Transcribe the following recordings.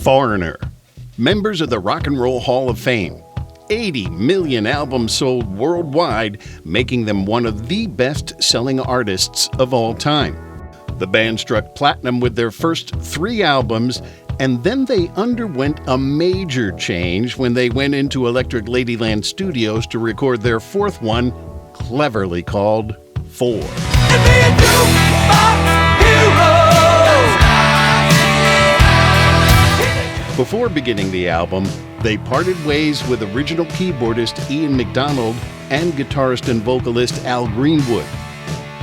Foreigner, members of the Rock and Roll Hall of Fame. 80 million albums sold worldwide, making them one of the best-selling artists of all time. The band struck platinum with their first 3 albums, and then they underwent a major change when they went into Electric Ladyland Studios to record their 4th one, cleverly called 4. Before beginning the album, they parted ways with original keyboardist Ian MacDonald and guitarist and vocalist Al Greenwood.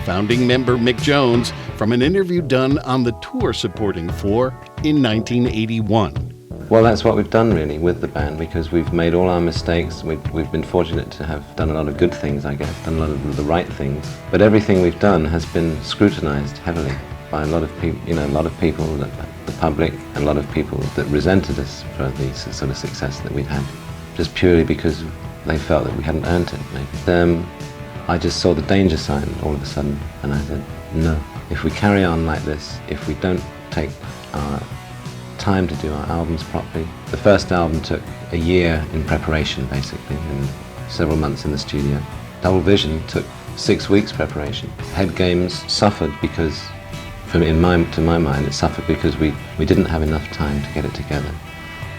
Founding member Mick Jones from an interview done on the tour supporting 4 in 1981. Well, that's what we've done really with the band, because we've made all our mistakes. We've been fortunate to have done a lot of good things, I guess, done a lot of the right things. But everything we've done has been scrutinized heavily by a lot of people, a lot of people, the public, and a lot of people that resented us for the sort of success that we'd had, just purely because they felt that we hadn't earned it, maybe. I just saw the danger sign all of a sudden, and I said, no. If we carry on like this, if we don't take our time to do our albums properly. The first album took a year in preparation, basically, and several months in the studio. Double Vision took 6 weeks preparation. Head Games suffered because, to my mind, it suffered because we didn't have enough time to get it together.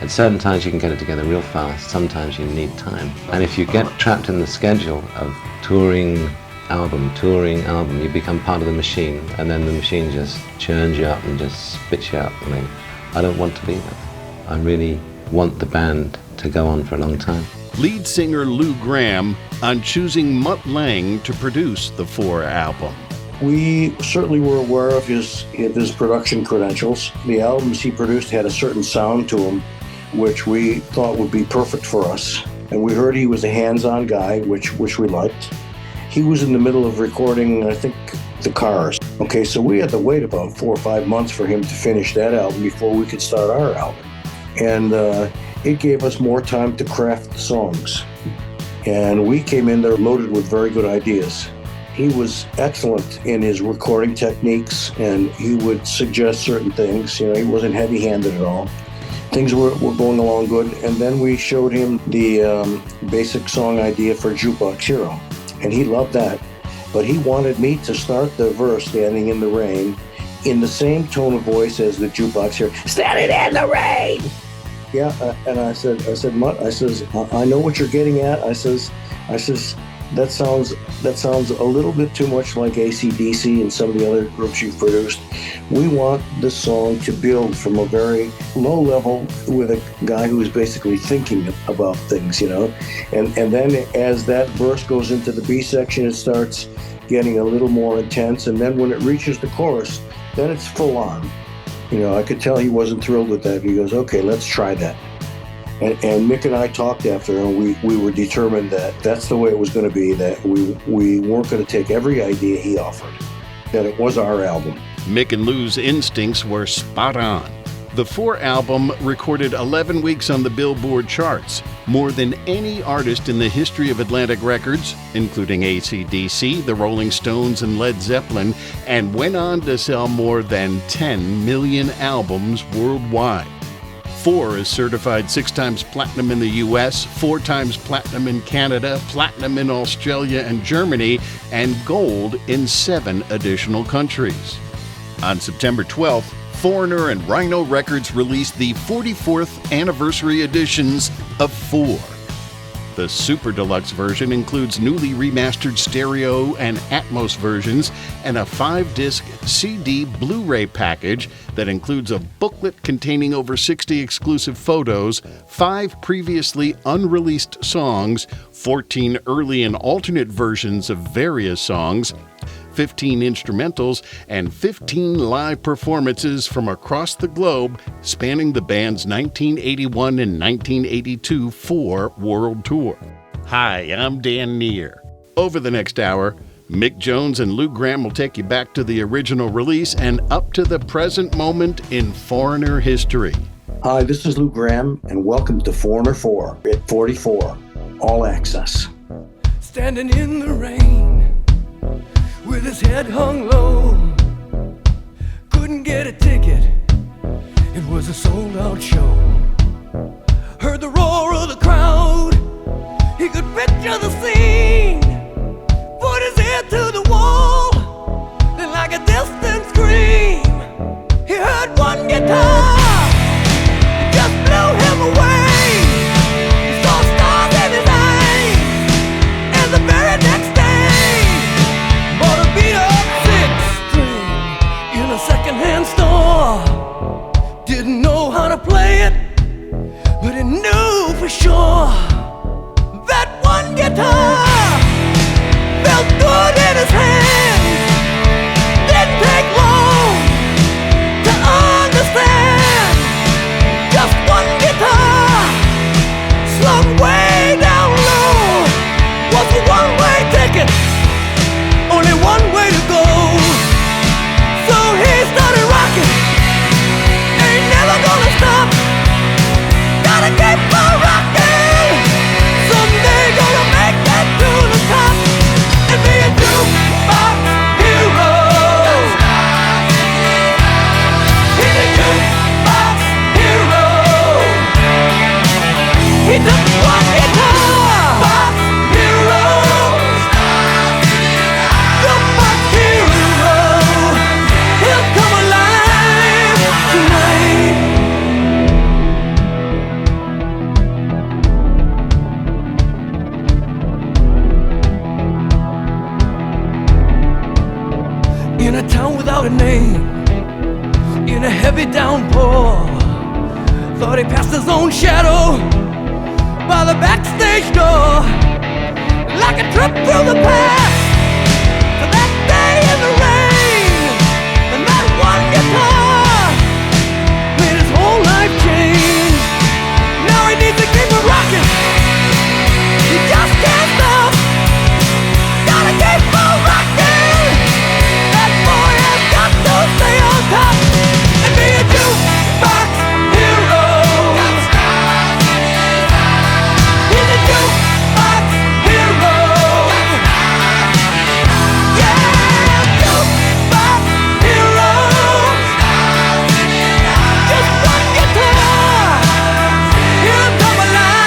At certain times you can get it together real fast, sometimes you need time. And if you get trapped in the schedule of touring album, you become part of the machine, and then the machine just churns you up and just spits you out. I don't want to be that. I really want the band to go on for a long time. Lead singer Lou Gramm on choosing Mutt Lang to produce the 4 album. We certainly were aware of his production credentials. The albums he produced had a certain sound to them, which we thought would be perfect for us. And we heard he was a hands-on guy, which we liked. He was in the middle of recording, I think, The Cars. Okay, so we had to wait about 4 or 5 months for him to finish that album before we could start our album. And it gave us more time to craft the songs. And we came in there loaded with very good ideas. He was excellent in his recording techniques, and he would suggest certain things. He wasn't heavy-handed at all. Things were going along good, and then we showed him the basic song idea for Jukebox Hero, and he loved that. But he wanted me to start the verse, Standing in the Rain, in the same tone of voice as the Jukebox Hero, Standing in the Rain! Yeah, and I said, Mutt, I know what you're getting at. I says, that sounds a little bit too much like AC/DC and some of the other groups you've produced. We want the song to build from a very low level with a guy who's basically thinking about things, And then as that verse goes into the B section, it starts getting a little more intense. And then when it reaches the chorus, then it's full on. I could tell he wasn't thrilled with that. He goes, okay, let's try that. And Mick and I talked after, and we were determined that that's the way it was going to be, that we weren't going to take every idea he offered, that it was our album. Mick and Lou's instincts were spot on. The 4 album recorded 11 weeks on the Billboard charts, more than any artist in the history of Atlantic Records, including AC/DC, the Rolling Stones, and Led Zeppelin, and went on to sell more than 10 million albums worldwide. 4 is certified 6 times platinum in the US, 4 times platinum in Canada, platinum in Australia and Germany, and gold in 7 additional countries. On September 12th, Foreigner and Rhino Records released the 44th anniversary editions of 4. The Super Deluxe version includes newly remastered stereo and Atmos versions and a 5-disc CD Blu-ray package that includes a booklet containing over 60 exclusive photos, 5 previously unreleased songs, 14 early and alternate versions of various songs, 15 instrumentals, and 15 live performances from across the globe spanning the band's 1981 and 1982 4 world tour. Hi, I'm Dan Neer. Over the next hour, Mick Jones and Lou Gramm will take you back to the original release and up to the present moment in Foreigner history. Hi, this is Lou Gramm, and welcome to Foreigner 4 at 44, All Access. Standing in the rain with his head hung low, couldn't get a ticket, it was was a sold-out show. Heard the roar of the crowd. He could picture the scene. Put his ear to the wall, then like a distant scream, he heard one guitar. It just blew him away. He saw stars in his eyes, and the very next day bought a beat-up six-string in a second-hand store. Didn't know how to play it, but he knew for sure that one guitar felt good in his hands. Didn't take long to understand. Just one guitar slung way down low was a one-way ticket, only one way to go. So he started rocking, ain't never gonna stop. Gotta keep on rocking, someday gonna make that to the top and be a jukebox hero. He's a jukebox hero. He took one guitar, hero, jukebox hero. He'll come alive tonight. In a town without a name, in a heavy downpour, thought he passed his own shadow by the backstage door. Like a trip through the past to that day in the rain, and that one guitar made his whole life change. Now he needs to keep it rocking, he just can't stop. Gotta keep on rocking, that boy has got to stay on top and be a jukebox hero. He's a jukebox hero. Yeah, jukebox hero. Just one guitar, he'll come alive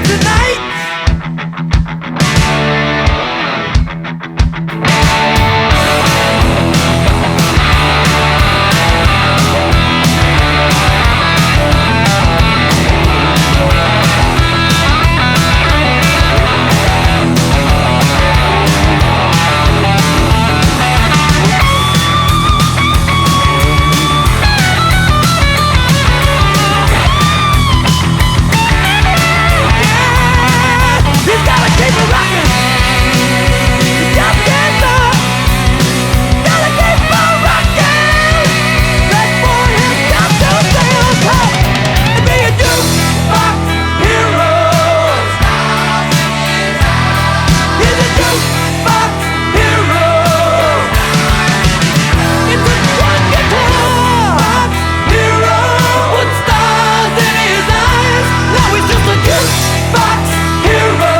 tonight. He's gotta keep it rocking. He just can't stop. Gotta keep on rocking. That boy has got to stay on top and be a jukebox hero. He's a jukebox hero. It's a one guitar hero with stars in his eyes. Now he's just a jukebox hero.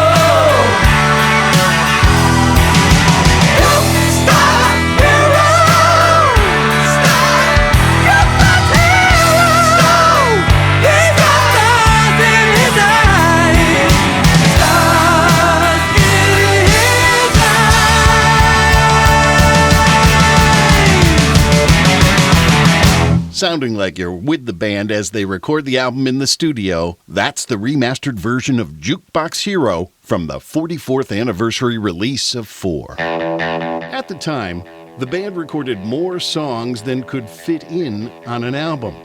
Sounding like you're with the band as they record the album in the studio, that's the remastered version of Jukebox Hero from the 44th anniversary release of 4. At the time, the band recorded more songs than could fit in on an album.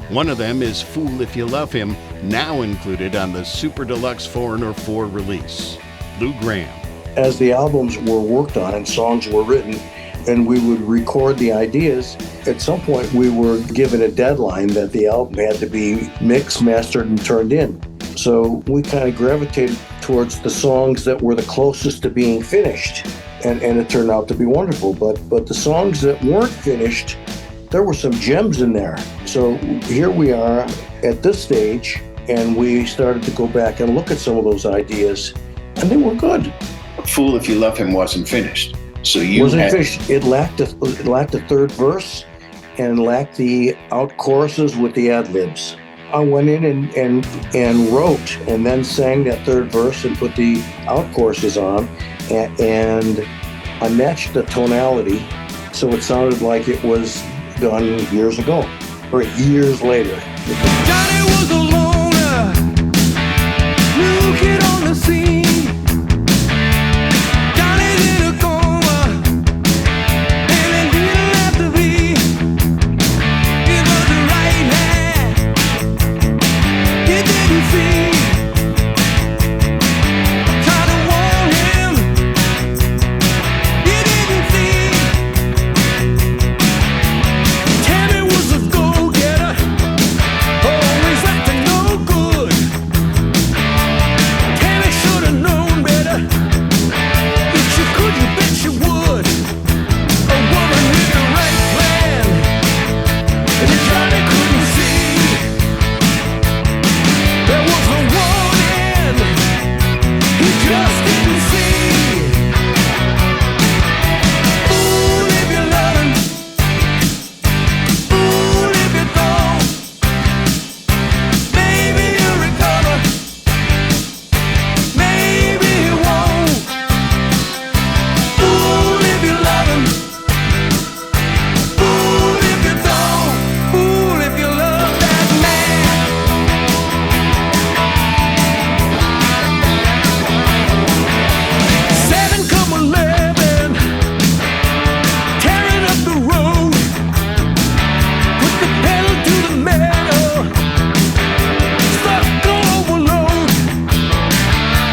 One of them is Fool If You Love Him, now included on the Super Deluxe Foreigner 4 release. Lou Gramm. As the albums were worked on and songs were written, and we would record the ideas, at some point we were given a deadline that the album had to be mixed, mastered, and turned in. So we kind of gravitated towards the songs that were the closest to being finished, and it turned out to be wonderful. But the songs that weren't finished, there were some gems in there. So here we are at this stage, and we started to go back and look at some of those ideas, and they were good. Fool If You Love Him wasn't finished. So you wasn't had... finished. It lacked a third verse, and lacked the out choruses with the ad-libs. I went in and wrote and then sang that third verse and put the out choruses on, and I matched the tonality so it sounded like it was done years ago or years later. Johnny was a loner, new kid on the scene. Johnny's in a coma, and it didn't have to be. He was the right hand, he didn't see. Tried to warn him, he didn't see. Tammy was a go-getter, always up to no good. Tammy should have known better. If she could, you bet she would. A woman with the right plan, and Johnny couldn't see. There was no warning, he just didn't see. Fool if you love him, fool if you don't. Maybe he'll recover, maybe he won't. Fool if you love him, fool if you don't. Fool if you love that man. 7 come 11, tearing up the road. Put the pedal to the metal, stuck on overload.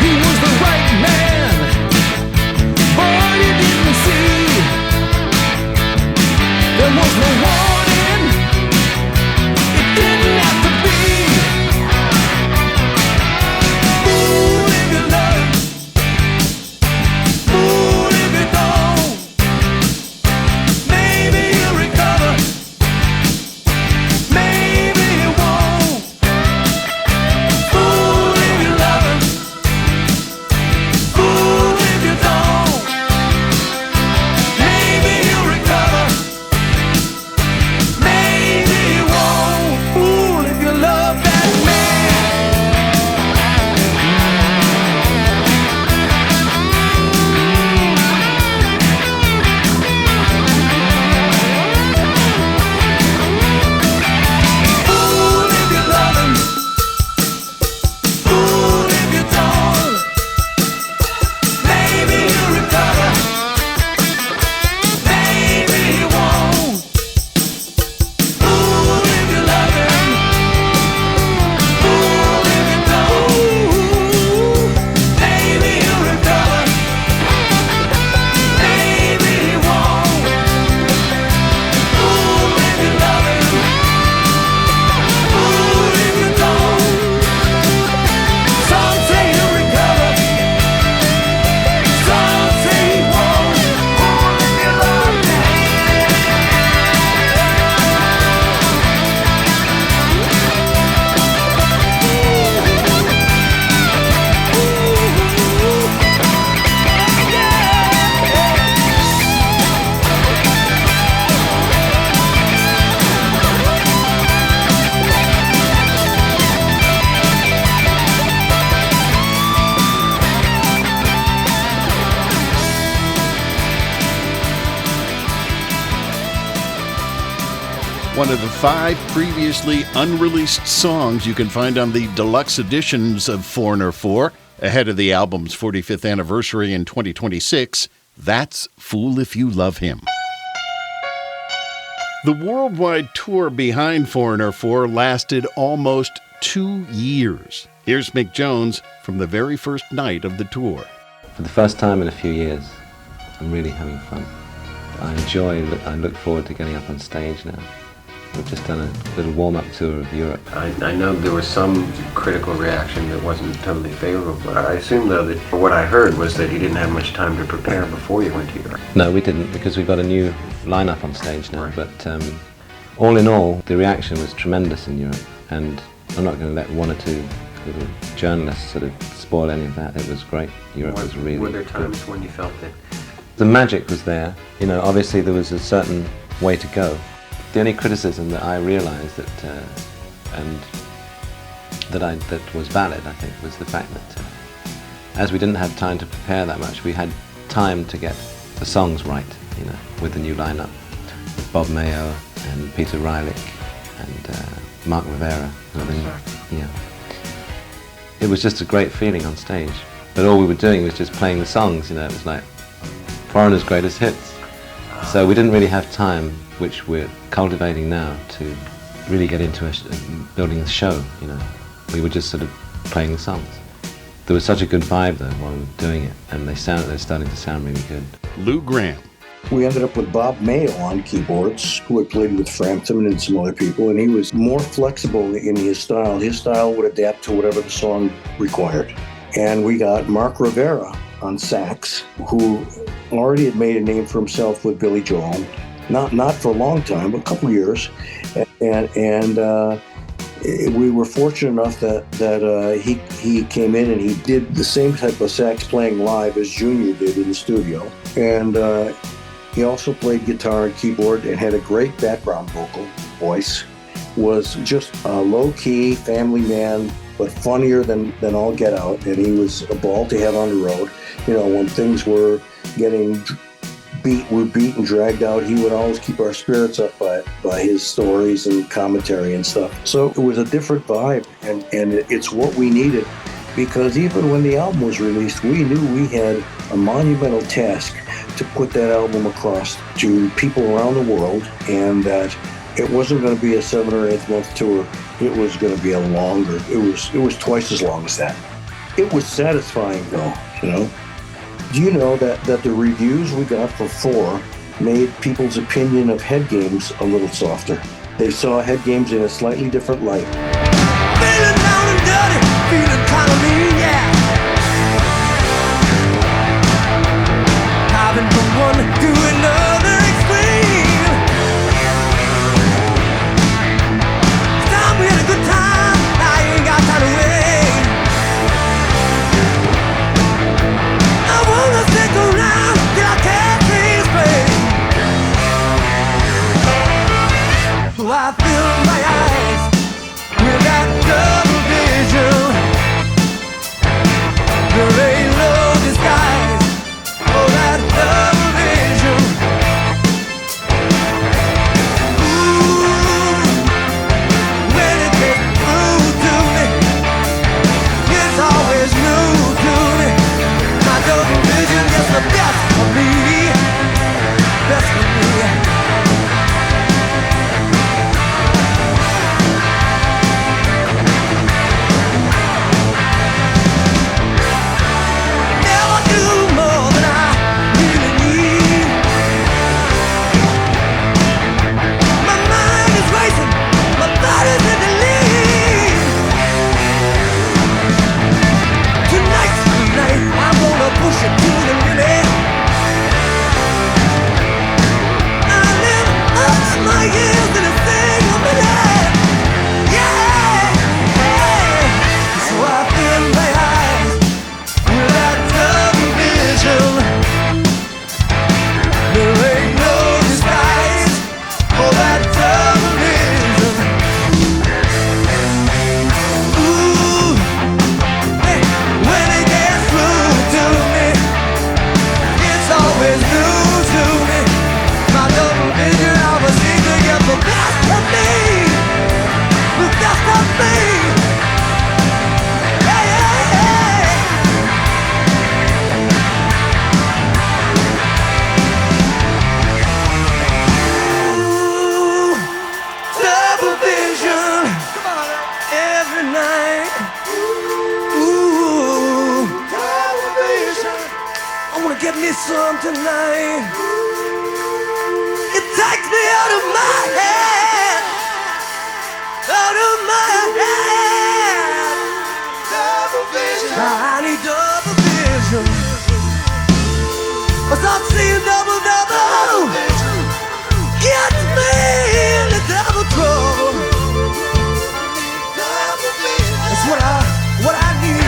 He was the right man, but he didn't see. There was no warning, it didn't have to be. Fool if you love him, fool if you don't. Maybe he'll recover, maybe he won't. Fool if you love him, fool if you don't. Maybe he'll recover, maybe he won't. Fool if you love that man. Fool if you love him, fool if you don't. Maybe he'll recover, maybe he won't. Fool if you love him, fool if you don't. Maybe he'll recover, maybe he won't. Fool if you love him, fool if you don't. Some say he'll recover, some say he won't. Fool if you love him. One of the 5 previously unreleased songs you can find on the deluxe editions of Foreigner 4, ahead of the album's 45th anniversary in 2026. That's Fool If You Love Him. The worldwide tour behind Foreigner 4 lasted almost 2 years. Here's Mick Jones from the very first night of the tour. For the first time in a few years, I'm really having fun. I look forward to getting up on stage now. We've just done a little warm-up tour of Europe. I know there was some critical reaction that wasn't totally favorable. I assume, though, that what I heard was that you didn't have much time to prepare before you went to Europe. No, we didn't, because we've got a new lineup on stage now. Right. But all in all, the reaction was tremendous in Europe, and I'm not going to let one or two little journalists sort of spoil any of that. It was great. Europe was really Were there times good. when you felt that The magic was there. You know, obviously there was a certain way to go. The only criticism that I realised that was valid, I think, was the fact that as we didn't have time to prepare that much, we had time to get the songs right, you know, with the new lineup, with Bob Mayo and Peter Rylick and Mark Rivera. Yeah. It was just a great feeling on stage. But all we were doing was just playing the songs, you know, it was like Foreigner's greatest hits. So we didn't really have time, which we're cultivating now, to really get into building the show, you know. We were just sort of playing the songs. There was such a good vibe though while we were doing it, and they're starting to sound really good. Lou Gramm. We ended up with Bob Mayo on keyboards, who had played with Frampton and some other people, and he was more flexible in his style. His style would adapt to whatever the song required. And we got Mark Rivera on sax, who already had made a name for himself with Billy Joel. Not for a long time, but a couple years. And we were fortunate enough that he came in and he did the same type of sax playing live as Junior did in the studio. And he also played guitar and keyboard and had a great background voice. Was just a low-key family man, but funnier than all get out. And he was a ball to have on the road. You know, when things were getting beat and dragged out, he would always keep our spirits up by his stories and commentary and stuff. So it was a different vibe, and it's what we needed, because even when the album was released, we knew we had a monumental task to put that album across to people around the world, and that it wasn't going to be a 7 or 8 month tour. It was going to be a longer. It was twice as long as that. It was satisfying though, you know. Do you know that the reviews we got for 4 made people's opinion of Head Games a little softer? They saw Head Games in a slightly different light. Feeling down and dirty, feeling kind of mean, yeah. Having from one to another extreme. It's time we had a good time, I ain't got time to wait. I wanna stick around till I can't see straight. So I fill my eyes with that double vision. There ain't no disguise for that double vision. Ooh, when it gets through to me, it's always new to me. My double vision is the best for me, best for me. Never do more than I really need. My mind is racing, my body's in the lead. Tonight's the night, I'm gonna push it to the limit. I live up to my years in a single minute. Yeah, yeah. So I fill my eyes with that double vision. There ain't no disguise for that double vision. Ooh, hey, when it gets through to me, it's always new to me. My double vision, I was seem to get the best of me, the best of me. Hey, hey, hey. Ooh, double vision every night. Ooh, double vision. I wanna get me some tonight. It takes me out of my head, out of my head. Double vision. I need double vision. I start seeing double. Get me in the double trouble. That's what I need.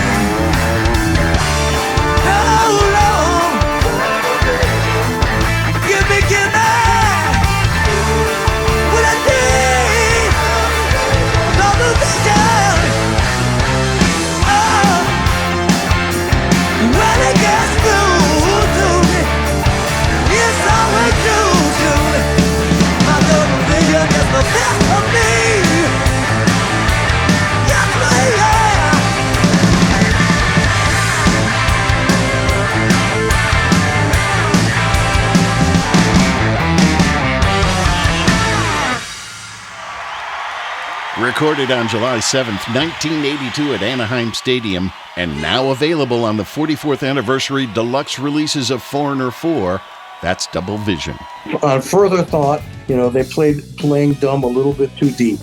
How long? Give me. Will I Recorded on July 7th, 1982 at Anaheim Stadium, and now available on the 44th anniversary deluxe releases of Foreigner 4, that's Double Vision. On further thought, they played Playing Dumb a little bit too deep,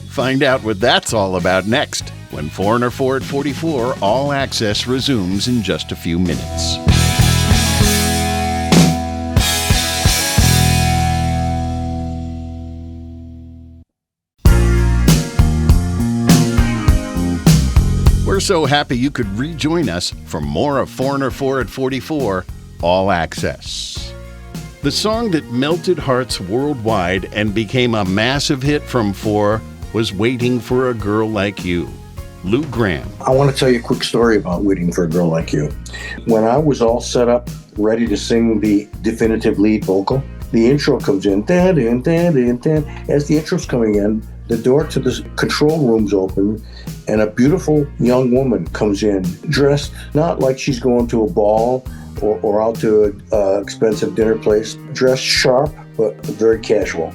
Find out what that's all about next, when Foreigner 4 at 44 All Access resumes in just a few minutes. We're so happy you could rejoin us for more of Foreigner 4 at 44 All Access. The song that melted hearts worldwide and became a massive hit from 4 was Waiting for a Girl Like You. Lou Gramm. I want to tell you a quick story about Waiting for a Girl Like You. When I was all set up, ready to sing the definitive lead vocal, the intro comes in. As the intro's coming in, the door to the control room's open, and a beautiful young woman comes in, dressed not like she's going to a ball or out to an expensive dinner place, dressed sharp, but very casual.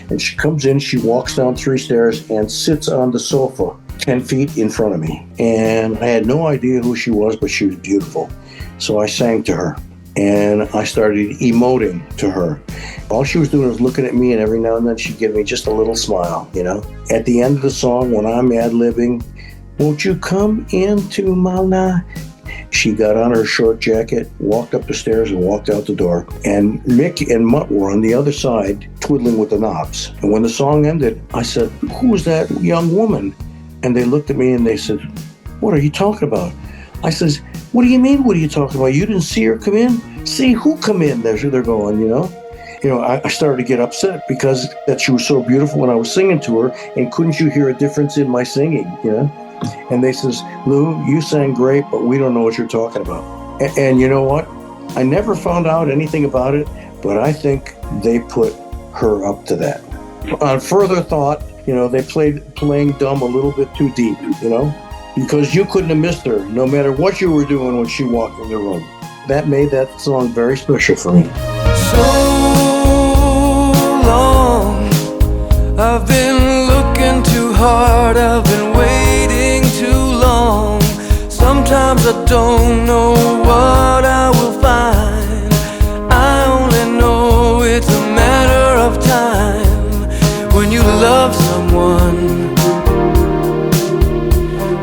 And she comes in, she walks down 3 stairs and sits on the sofa 10 feet in front of me. And I had no idea who she was, but she was beautiful. So I sang to her, and I started emoting to her. All she was doing was looking at me, and every now and then she'd give me just a little smile, At the end of the song, when I'm ad-libbing, won't you come into my life? She got on her short jacket, walked up the stairs, and walked out the door. And Mick and Mutt were on the other side, twiddling with the knobs. And when the song ended, I said, "Who's that young woman?" And they looked at me and they said, "What are you talking about?" I says, "What do you mean, what are you talking about? You didn't see her come in?" "See who come in?" They're going, I started to get upset because that she was so beautiful when I was singing to her, and couldn't you hear a difference in my singing, And they says, "Lou, you sang great, but we don't know what you're talking about." And you know what? I never found out anything about it, but I think they put her up to that. On further thought, they played Playing Dumb a little bit too deep, because you couldn't have missed her no matter what you were doing when she walked in the room. That made that song very special for me. So long, I've been looking too hard, I've been waiting too long. Sometimes I don't know what I will find. I only know it's a matter of time. When you love someone,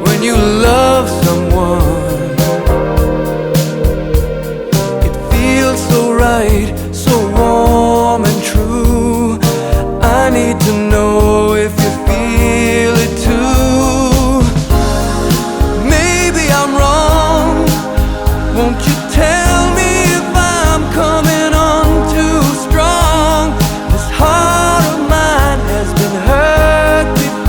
when you love someone, it feels so right, so warm and true. I need to know if you feel it too. Maybe I'm wrong. Won't you tell me if I'm coming on too strong? This heart of mine has been hurt before.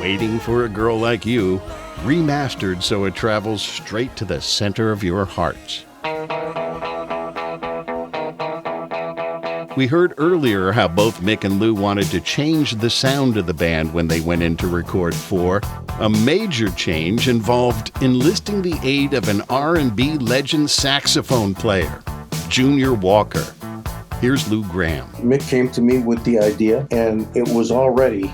Waiting for a Girl Like You, remastered so it travels straight to the center of your hearts. We heard earlier how both Mick and Lou wanted to change the sound of the band when they went in to record 4. A major change involved enlisting the aid of an R&B legend saxophone player, Junior Walker. Here's Lou Gramm. Mick came to me with the idea, and it was already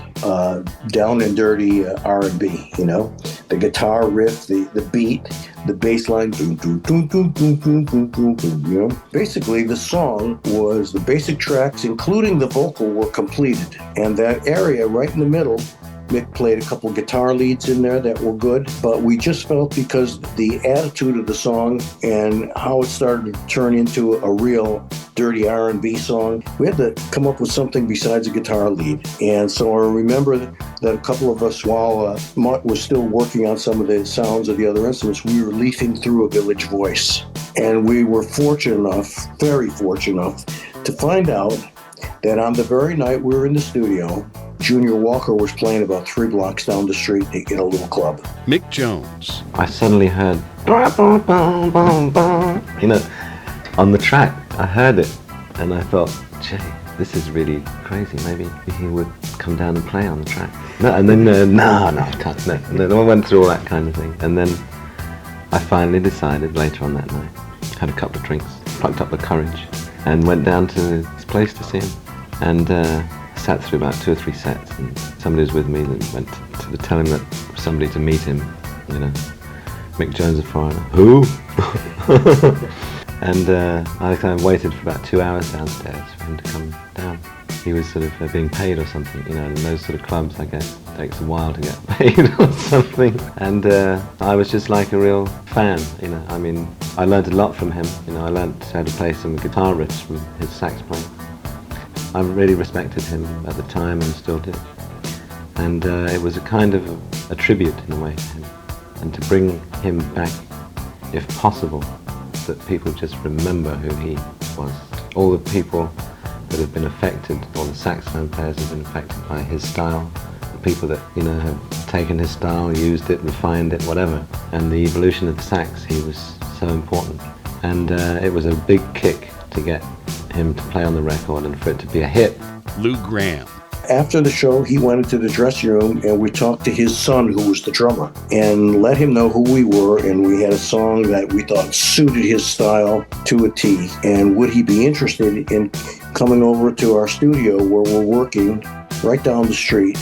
down and dirty R&B, you know? The guitar riff, the beat, the bass line, doom, doom, doom, doom, doom, doom, doom, doom, doom, you know? Basically, the song was the basic tracks, including the vocal, were completed. And that area right in the middle, Mick played a couple guitar leads in there that were good, but we just felt because the attitude of the song and how it started to turn into a real dirty R&B song, we had to come up with something besides a guitar lead. And so I remember that a couple of us, while Mutt was still working on some of the sounds of the other instruments, we were leafing through a Village Voice. And we were fortunate enough, very fortunate enough, to find out that on the very night we were in the studio, Junior Walker was playing about 3 blocks down the street in a little club. Mick Jones. I suddenly heard, you know, on the track. I heard it, and I thought, gee, this is really crazy. Maybe he would come down and play on the track. No, and then, no, I can't. No. And then I went through all that kind of thing. And then I finally decided later on that night, had a couple of drinks, plucked up the courage, and went down to his place to see him. And sat through about 2 or 3 sets, and somebody was with me that went to tell him that somebody to meet him, you know, Mick Jones, a foreigner. Who? And I kind of waited for about 2 hours downstairs for him to come down. He was sort of being paid or something, you know, in those sort of clubs, I guess, it takes a while to get paid or something. And I was just like a real fan, you know. I mean, I learned a lot from him, you know. I learned how to play some guitar riffs from his sax playing. I really respected him at the time and still do. And it was a kind of a tribute in a way to him. And to bring him back, if possible, that people just remember who he was. All the people that have been affected, all the saxophone players have been affected by his style. The people that, you know, have taken his style, used it, refined it, whatever. And the evolution of the sax, he was so important. And it was a big kick to get him to play on the record and for it to be a hit. Lou Gramm. After the show, he went into the dressing room and we talked to his son, who was the drummer, and let him know who we were, and we had a song that we thought suited his style to a T. And would he be interested in coming over to our studio where we're working right down the street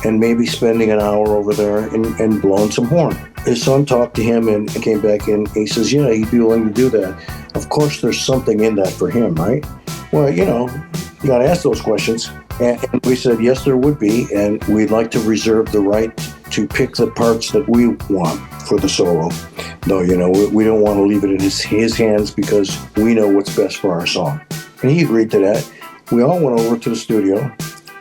and maybe spending an hour over there and blowing some horn? His son talked to him and came back and he says, yeah, he'd be willing to do that. Of course, there's something in that for him, right? Well, you know, you got to ask those questions. And we said, yes, there would be. And we'd like to reserve the right to pick the parts that we want for the solo. No, you know, we don't want to leave it in his hands because we know what's best for our song. And he agreed to that. We all went over to the studio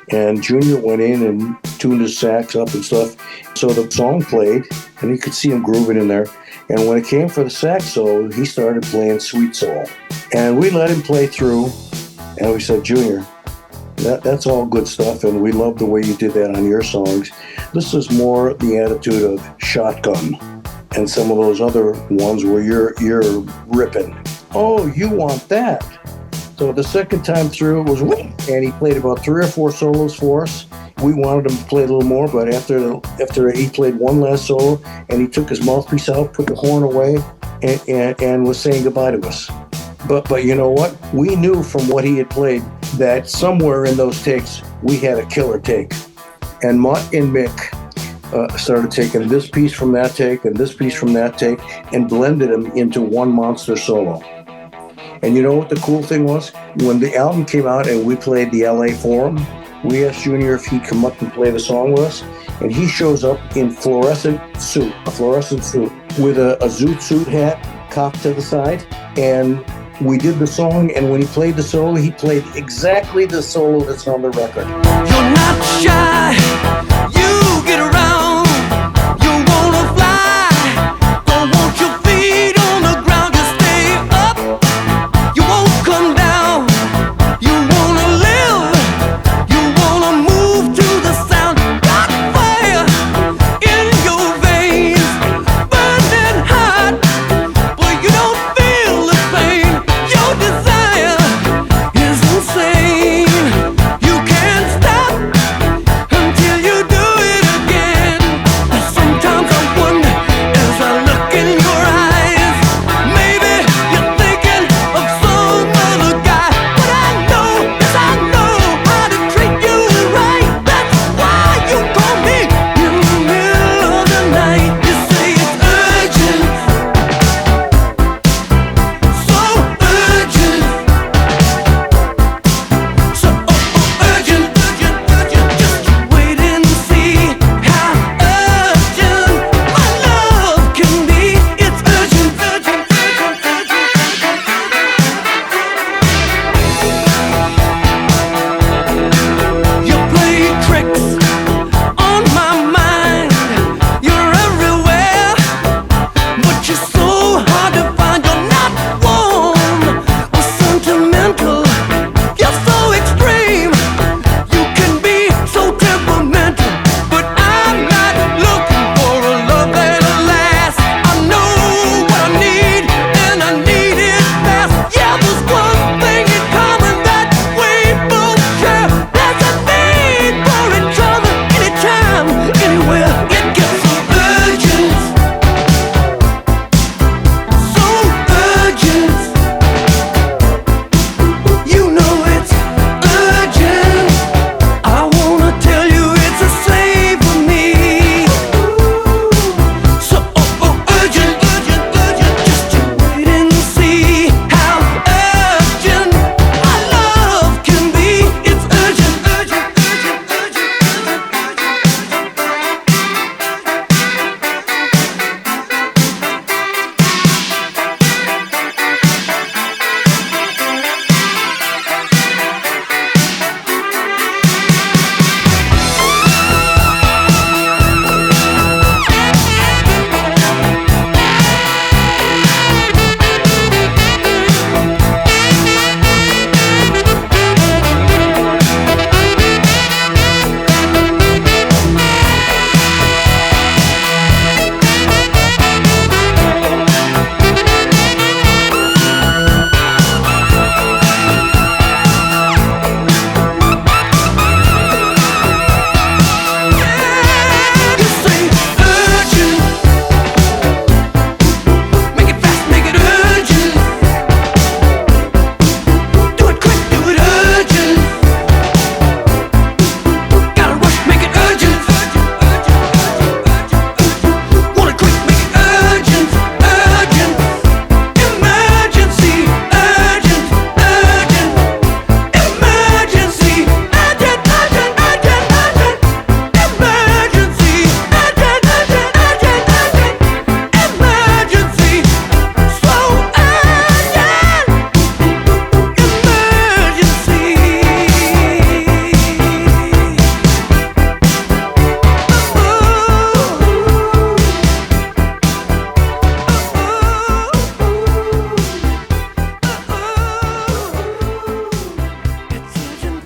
and Junior went in and tuned his sax up and stuff. So the song played and you could see him grooving in there. And when it came for the sax solo, he started playing Sweet Soul. And we let him play through and we said, Junior, that's all good stuff, and we love the way you did that on your songs. This is more the attitude of Shotgun and some of those other ones where you're ripping. Oh, you want that? So the second time through it was whoop, and he played about 3 or 4 solos for us. We wanted him to play a little more, but after he played one last solo, and he took his mouthpiece out, put the horn away, and was saying goodbye to us. But you know what? We knew from what he had played that somewhere in those takes, we had a killer take. And Mutt and Mick started taking this piece from that take and this piece from that take and blended them into one monster solo. And you know what the cool thing was? When the album came out and we played the LA Forum, we asked Junior if he'd come up and play the song with us. And he shows up in a fluorescent suit with a zoot suit hat cocked to the side. And we did the song, and when he played the solo, he played exactly the solo that's on the record. You're not shy, you get around, you wanna fly, don't want your feet on the ground, just stay up, you won't come down, you wanna live, you wanna move to the sound, got fire,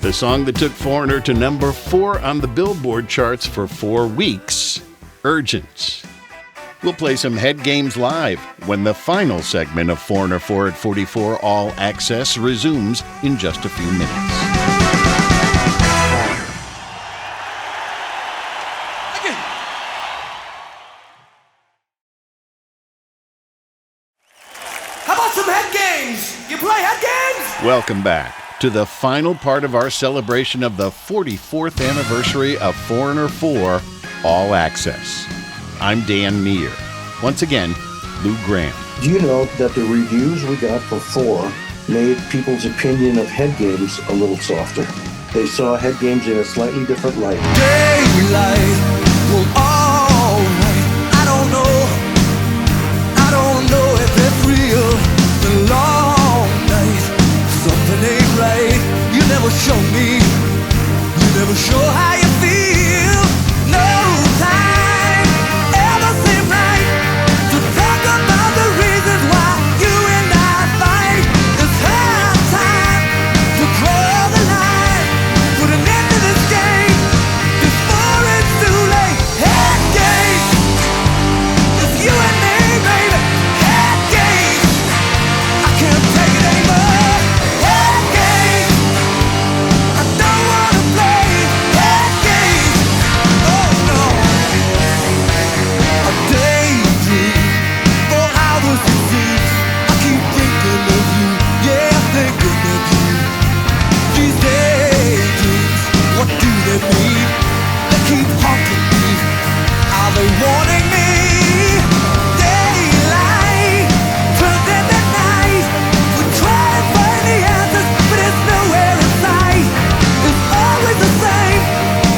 The song that took Foreigner to number 4 on the Billboard charts for 4 weeks, Urgent. We'll play some Head Games live when the final segment of Foreigner 4 at 44 All Access resumes in just a few minutes. How about some head games? You play head games? Welcome back to the final part of our celebration of the 44th anniversary of Foreigner 4 All Access. I'm Dan Meir. Once again, Lou Gramm. Do you know that the reviews we got for 4 made people's opinion of Head Games a little softer? They saw Head Games in a slightly different light. Daylight, well, alright. I don't know if it's real. The long night, something ain't right. You never show me, you never show how you feel. No time ever seemed right to talk about the reasons why you and I fight. It's high time to draw the line, put an end to this game before it's too late. Head games, it's you and me, baby. Head games, I can't take it anymore. Head games, I don't wanna play. Head games, oh no. A daydream for hours it seems. I keep thinking of you, yeah, thinking of you. These daydreams, what do they mean? They keep haunting me. Are they warning me? Daylight turns into night. We try to find the answers, but it's nowhere in sight. It's always the same.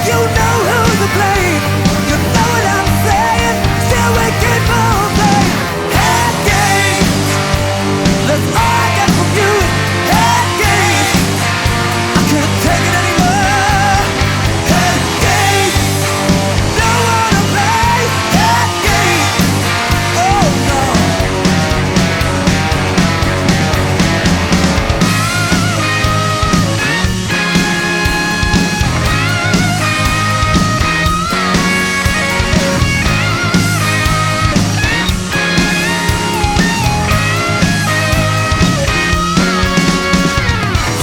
You know who's to blame. You know what I'm saying. Still we keep on playing. Head games. Let's all get from you. Head games. I can't take it anymore. Head games. Don't wanna play. Head games. Oh no.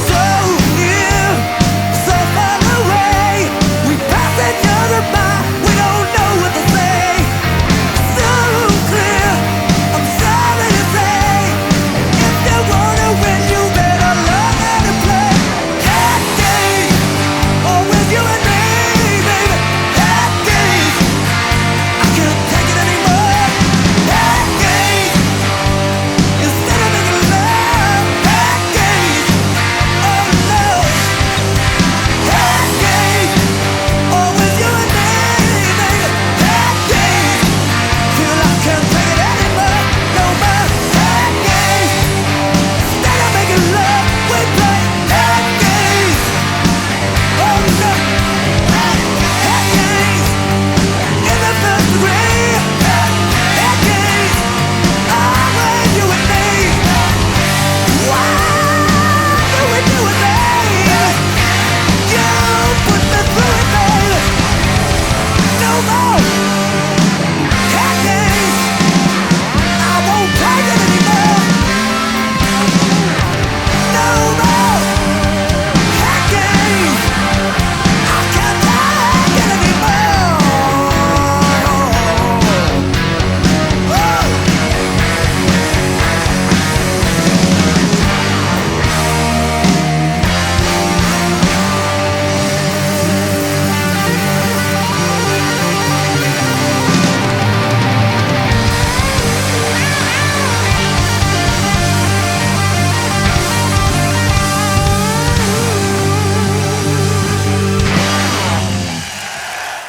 So near, so far away. We pass each other by. We don't know what to say. So clear, I'm sorry to say. If you wanna win, you better learn how to play. Head games, always you and me, baby. Head games, I can't take it anymore. Head games, instead of making love. Head games, oh no. Head games, always you and me, baby. Head games, till I can't take it anymore. No more. Head games, instead of making love, we play head games. Oh no. Head games, in the first degree. Head games, always you and me. Why do we do it, baby? You put me through it, baby. No more. Head games, I won't take it anymore. No more. Head games, I can't take it anymore. Oh.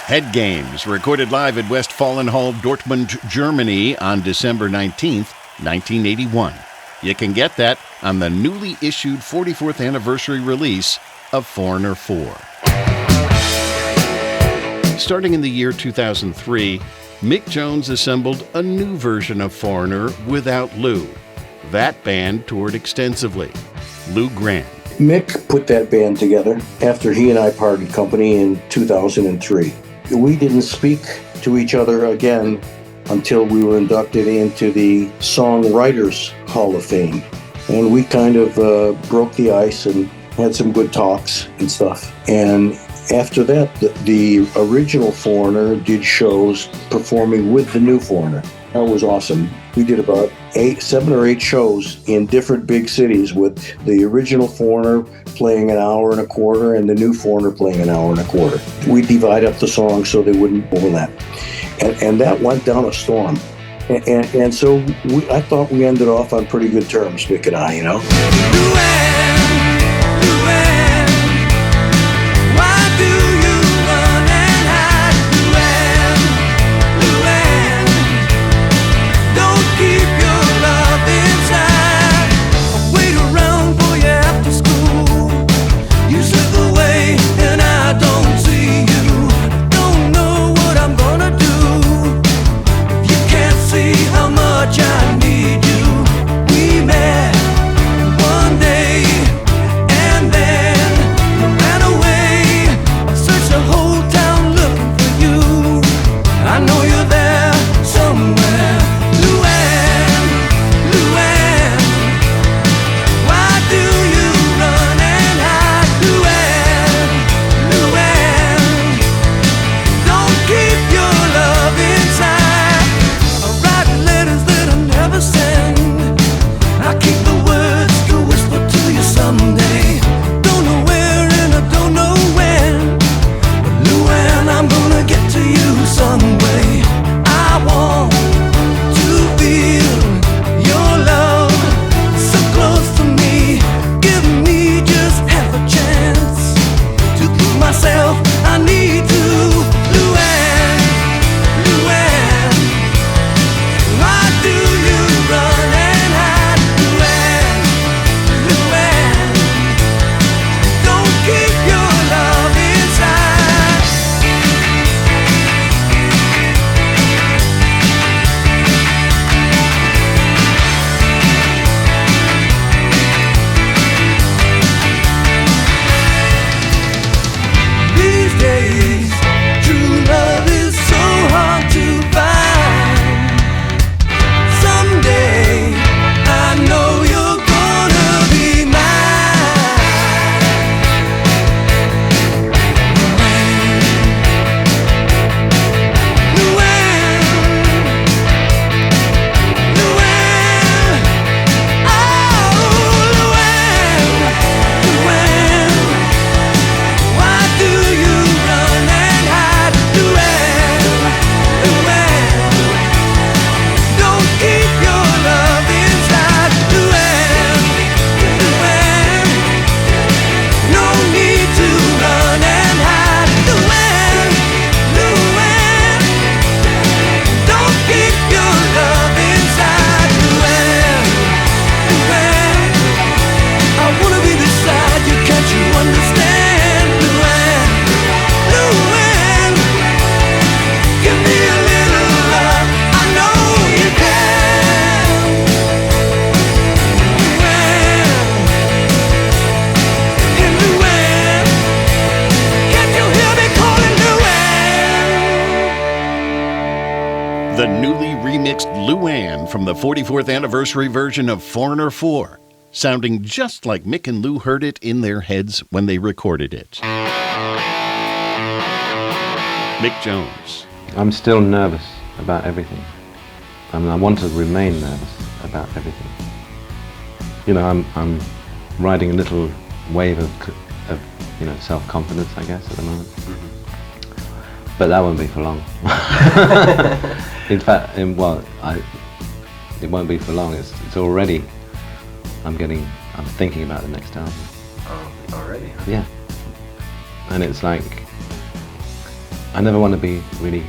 Head Games, recorded live at Westfalen Hall, Dortmund, Germany on December 19th, 1981. You can get that on the newly issued 44th anniversary release of Foreigner 4. Starting in the year 2003, Mick Jones assembled a new version of Foreigner without Lou. That band toured extensively. Lou Gramm. Mick put that band together after he and I parted company in 2003. We didn't speak to each other again until we were inducted into the Songwriters Hall of Fame. And we kind of broke the ice and had some good talks and stuff. And after that, the original Foreigner did shows performing with the new Foreigner. That was awesome. We did about 7 or 8 shows in different big cities with the original Foreigner playing an hour and a quarter and the new Foreigner playing an hour and a quarter. We divide up the songs so they wouldn't overlap. And that went down a storm. And so I thought we ended off on pretty good terms, Mick and I, you know. The newly remixed Luann from the 44th anniversary version of Foreigner 4, sounding just like Mick and Lou heard it in their heads when they recorded it. Mick Jones. I'm still nervous about everything. I mean, I want to remain nervous about everything. You know, I'm riding a little wave of self-confidence, I guess, at the moment. But that won't be for long. In fact, it won't be for long. It's already. I'm thinking about the next album. Oh, already? Huh? Yeah. And it's like, I never want to be really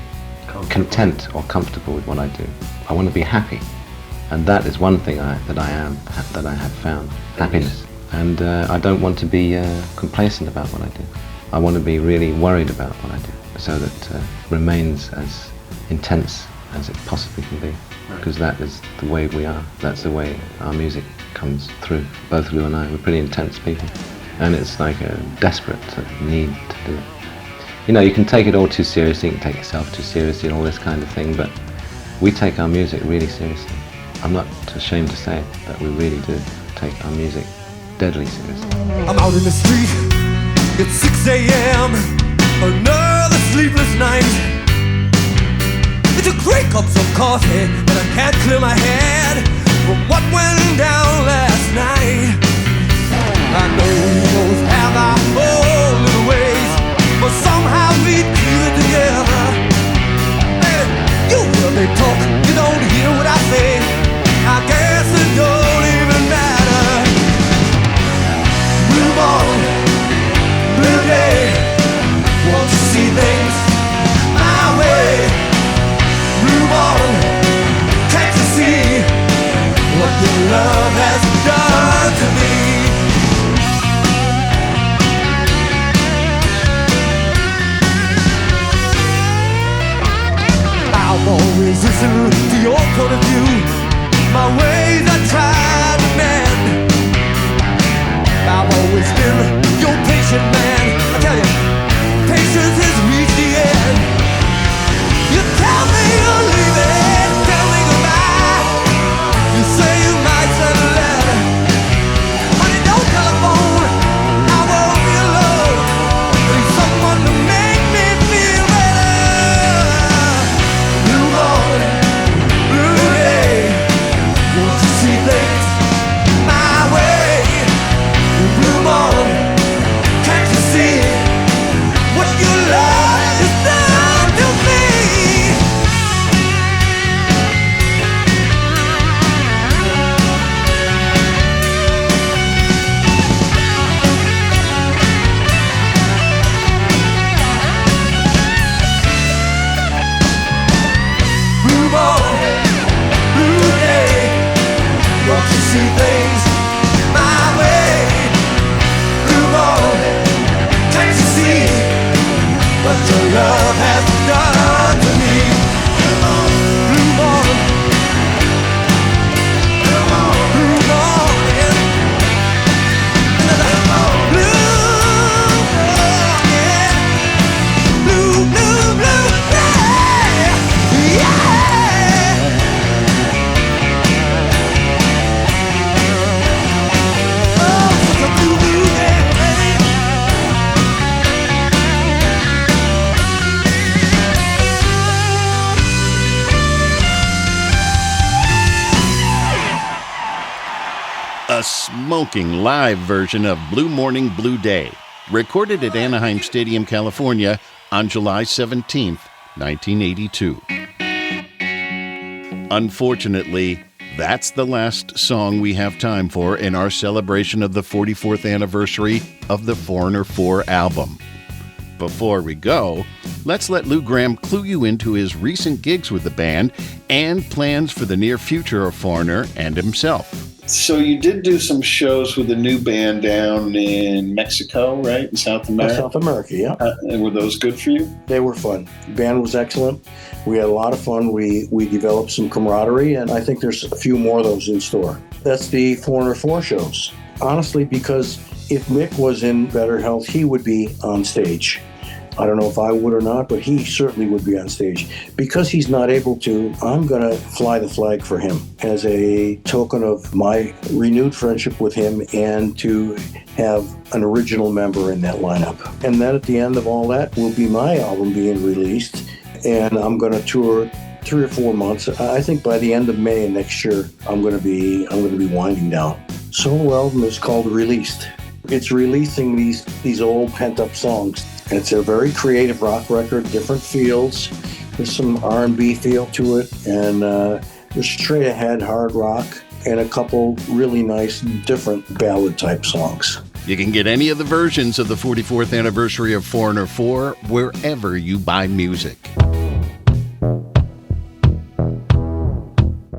content or comfortable with what I do. I want to be happy, and that is one thing that I have found, happiness. And I don't want to be complacent about what I do. I want to be really worried about what I do, so that it remains as intense as it possibly can be, because that is the way we are. That's the way our music comes through. Both Lou and I, we're pretty intense people. and it's like a desperate need to do it. You know, you can take it all too seriously, you can take yourself too seriously and all this kind of thing, but we take our music really seriously. I'm not ashamed to say it, but we really do take our music deadly seriously. I'm out in the street, it's 6 a.m., another sleepless night. I took 3 cups of coffee, and I can't clear my head from what went down last night. I know we both have our own little ways, but somehow we keep it together. Hey, you hear me talk, you don't hear what I say. I guess it don't even matter. Blue morning, blue day, want to see things my way. Blue morning, can't you see what your love has done to me? I've always listened to your point of view. My ways I try to mend. I've always been your patient man. I tell you, patience has reached the end. You tell me you're leaving, tell me goodbye. You say you might send a letter. Honey, don't telephone, I won't be alone. Need someone to make me feel better. Blue morning, blue day, want to see things my way. Blue morning, can't you see what your love has done to me? Blue morning, blue day, want to see things my way. Blue morning, can't you see what your love has done to me? Blue morning, blue morning, blue morning, blue, blue, blue, yeah, yeah. Oh, such a blue, blue day, baby. A smoking live version of Blue Morning, Blue Day, recorded at Anaheim Stadium, California on July 17th, 1982. Unfortunately, that's the last song we have time for in our celebration of the 44th anniversary of the Foreigner 4 album. Before we go, let's let Lou Gramm clue you into his recent gigs with the band and plans for the near future of Foreigner and himself. So you did do some shows with a new band down in Mexico, right? In South America? South America, yeah. And were those good for you? They were fun. The band was excellent. We had a lot of fun. We developed some camaraderie, and I think there's a few more of those in store. That's the Foreigner 4 shows. Honestly, because if Mick was in better health, he would be on stage. I don't know if I would or not, but he certainly would be on stage. Because he's not able to, I'm going to fly the flag for him as a token of my renewed friendship with him and to have an original member in that lineup. And then at the end of all that will be my album being released, and I'm going to tour 3 or 4 months. I think by the end of May next year, I'm going to be winding down. Solo album is called Released. It's releasing these old pent-up songs. And it's a very creative rock record, different feels. There's some R&B feel to it, and there's straight ahead hard rock and a couple really nice different ballad type songs. You can get any of the versions of the 44th anniversary of Foreigner 4 wherever you buy music.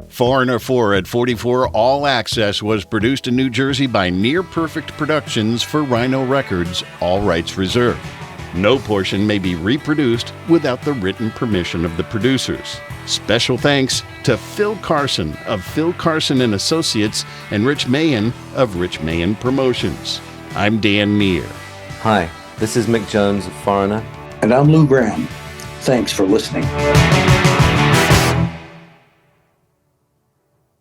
Foreigner 4 at 44 All Access was produced in New Jersey by Near Perfect Productions for Rhino Records, all rights reserved. No portion may be reproduced without the written permission of the producers. Special thanks to Phil Carson of Phil Carson & Associates and Rich Mahan of Rich Mahan Promotions. I'm Dan Meir. Hi, this is Mick Jones of Foreigner. And I'm Lou Gramm. Thanks for listening.